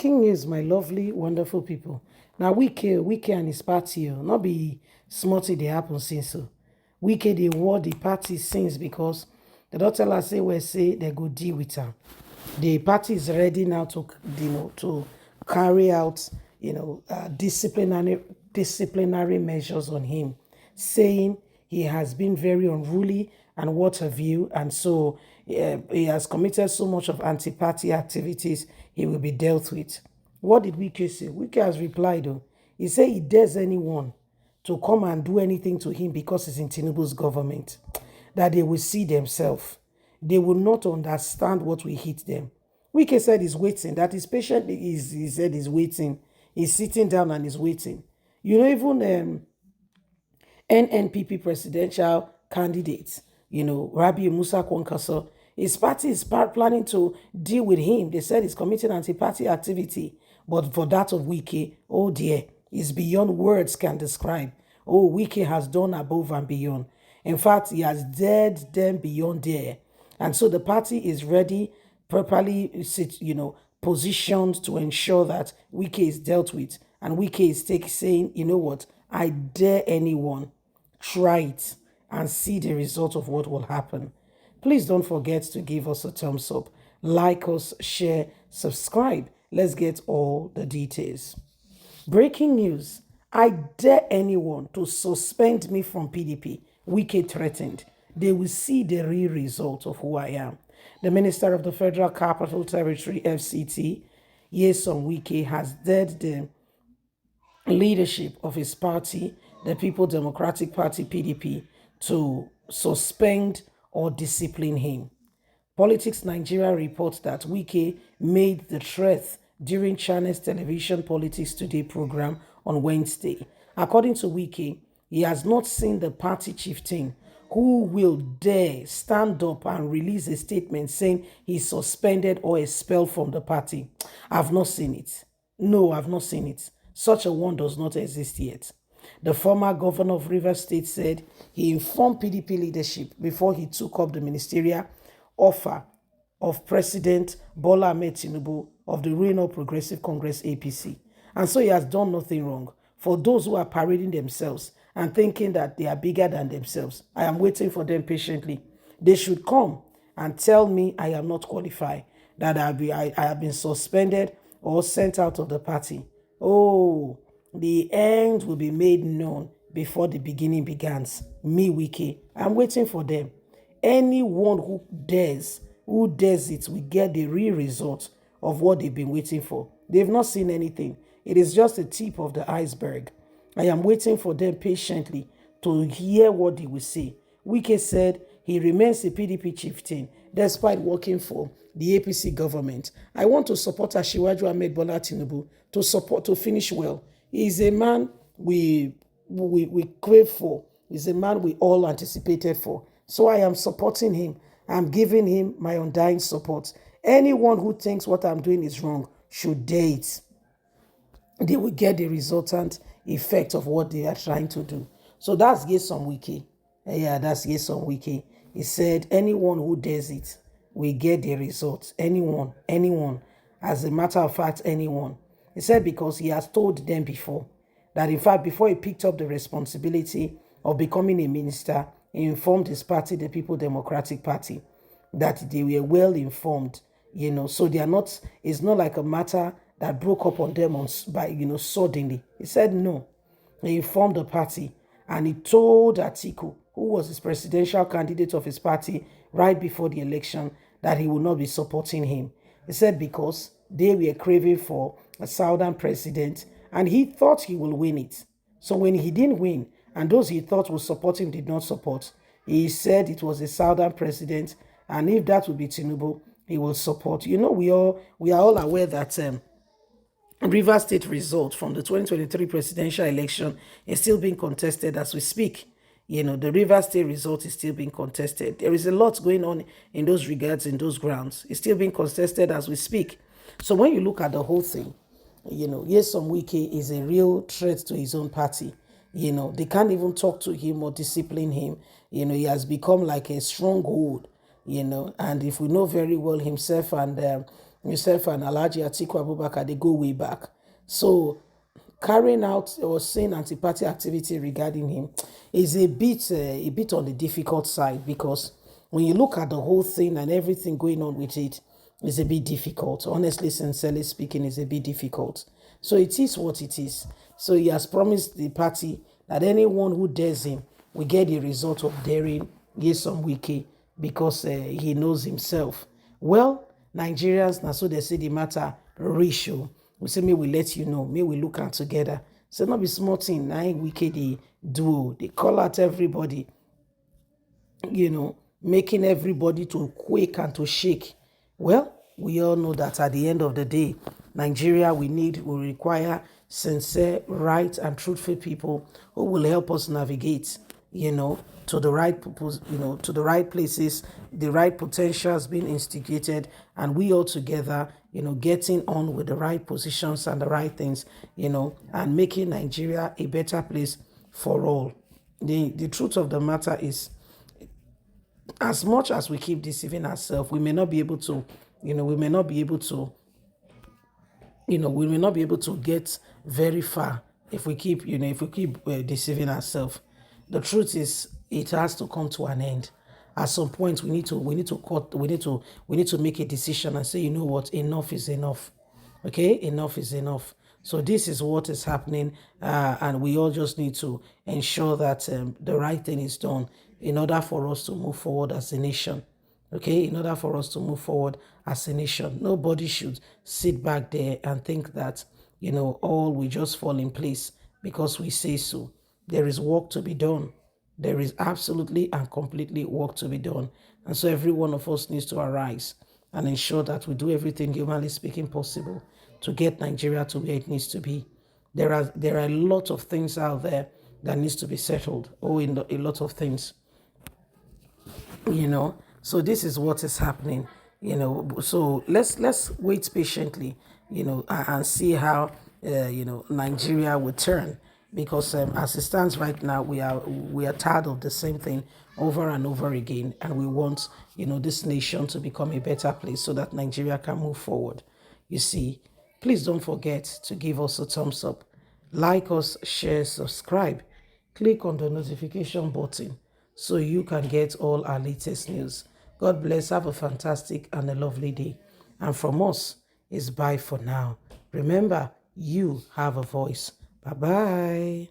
Breaking news, my lovely, wonderful people. Now, Wike and his party, not be smarty they happen since so. Wike they war the party since because the daughter us say they go deal with her. The party is ready now to to carry out disciplinary measures on him, saying he has been very unruly and what have you, and so he has committed so much of anti-party activities. He will be dealt with. What did Wike say? Wike has replied, though. He said he dares anyone to come and do anything to him because he's in Tinubu's government, that they will see themselves. They will not understand what will hit them. Wike said he's waiting, that his patient is, he said he's waiting. He's sitting down and he's waiting. Even NNPP presidential candidates, Rabi Musa Kwankwaso, his party is planning to deal with him. They said he's committing anti-party activity. But for that of Wike, oh dear, it's beyond words can describe. Oh, Wike has done above and beyond. In fact, he has dared them beyond there. And so the party is ready, properly, positioned to ensure that Wike is dealt with. And Wike is saying, you know what, I dare anyone, try it and see the result of what will happen. Please don't forget to give us a thumbs up, like us, share, subscribe. Let's get all the details. Breaking news. I dare anyone to suspend me from PDP. Wike threatened. They will see the real result of who I am. The Minister of the Federal Capital Territory, FCT, Nyesom Wike, has dared the leadership of his party, the People Democratic Party, PDP, to suspend or discipline him. Politics Nigeria reports that Wike made the threat during Channels Television Politics Today program on Wednesday. According to Wike, he has not seen the party chieftain who will dare stand up and release a statement saying he's suspended or expelled from the party. I've not seen it. No, I've not seen it. Such a one does not exist yet. The former governor of Rivers State said he informed PDP leadership before he took up the ministerial offer of President Bola Ahmed Tinubu of the Rural Progressive Congress APC. And so he has done nothing wrong. For those who are parading themselves and thinking that they are bigger than themselves, I am waiting for them patiently. They should come and tell me I am not qualified, that I have been suspended or sent out of the party. Oh, the end will be made known before the beginning begins. Me, Wike, I'm waiting for them. Anyone who dares it will get the real result of what they've been waiting for. They've not seen anything. It is just the tip of the iceberg. I am waiting for them patiently to hear what they will say. Wike said he remains a PDP chieftain despite working for the APC government. I want to support Asiwaju Ahmed Bola Tinubu to finish well. He is a man we crave for. He's a man we all anticipated for. So I am supporting him. I'm giving him my undying support. Anyone who thinks what I'm doing is wrong should dare it. They will get the resultant effect of what they are trying to do. So that's Nyesom Wike. Yeah, that's Nyesom Wike. He said anyone who does it will get the results. Anyone. As a matter of fact, anyone. He said because he has told them before that in fact before he picked up the responsibility of becoming a minister, he informed his party, the People Democratic Party, that they were well informed, so they are not, it's not like a matter that broke up on them suddenly. He said no. He informed the party and he told Atiku, who was his presidential candidate of his party right before the election, that he would not be supporting him. He said because they were craving for a southern president and he thought he will win it. So when he didn't win and those he thought would support him did not support, he said it was a southern president and if that would be Tinubu, he will support. We are all aware that Rivers State result from the 2023 presidential election is still being contested as we speak. The Rivers State result is still being contested. There is a lot going on in those regards, in those grounds. It's still being contested as we speak. So when you look at the whole thing, Nyesom Wike is a real threat to his own party. They can't even talk to him or discipline him. He has become like a stronghold, and if we know very well himself and Himself and Alhaji Atiku Abubakar, they go way back. So carrying out or saying anti-party activity regarding him is a bit on the difficult side, because when you look at the whole thing and everything going on with it, it's a bit difficult. Honestly, sincerely speaking, it's a bit difficult. So it is what it is. So he has promised the party that anyone who dares him will get the result of daring Nyesom Wike, because he knows himself. Well, Nigerians, now so they say the matter ratio. We say, may we let you know, may we look at together. So not be small thing, now Wike they do, they call out everybody, making everybody to quake and to shake. Well, we all know that at the end of the day, Nigeria will require sincere, right, and truthful people who will help us navigate, to the right purpose, to the right places, the right potentials being instigated, and we all together, getting on with the right positions and the right things, and making Nigeria a better place for all. The truth of the matter is, as much as we keep deceiving ourselves, we may not be able to, we may not be able to, we may not be able to get very far if we keep, deceiving ourselves. The truth is, it has to come to an end. At some point, we need to make a decision and say, you know what, enough is enough. Okay, enough is enough. So this is what is happening, and we all just need to ensure that the right thing is done in order for us to move forward as a nation. Okay, in order for us to move forward as a nation, nobody should sit back there and think that, all will just fall in place because we say so. There is work to be done. There is absolutely and completely work to be done. And so every one of us needs to arise and ensure that we do everything humanly speaking possible to get Nigeria to where it needs to be. There are a lot of things out there that needs to be settled. A lot of things. So this is what is happening. So let's wait patiently, and see how Nigeria will turn, because as it stands right now, we are tired of the same thing over and over again, and we want this nation to become a better place so that Nigeria can move forward. You see, please don't forget to give us a thumbs up, like us, share, subscribe, click on the notification button so you can get all our latest news. God bless. Have a fantastic and a lovely day. And from us, it's bye for now. Remember, you have a voice. Bye-bye.